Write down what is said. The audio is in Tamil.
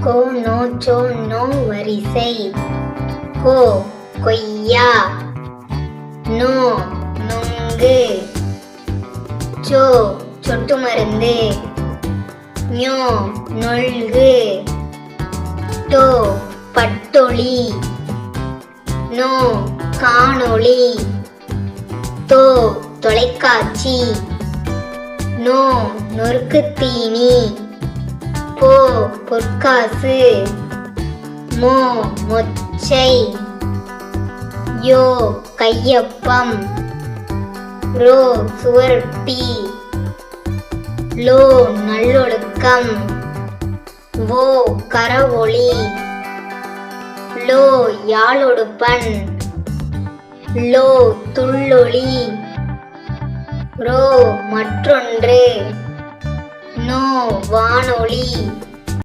கோ நோ சோ நோ வரிசை. கோ கொய்யா. நோ நுங்கு. சோ சொட்டு மருந்து. ஞோ நொல்கு. டோ பட்டொளி. நோ காணொளி. தோ தொலைக்காட்சி. நோ நொறுக்குத்தீனி. போ பொற்காசு. மோ மொச்சை. யோ கையப்பம். ரோ சுவரொட்டி. லோ நல்லொழுக்கம். வோ கரவொளி. லோ யாழொடுப்பன். லோ துள்ளொளி. ரோ மற்றொன்று. நோ வானொலி.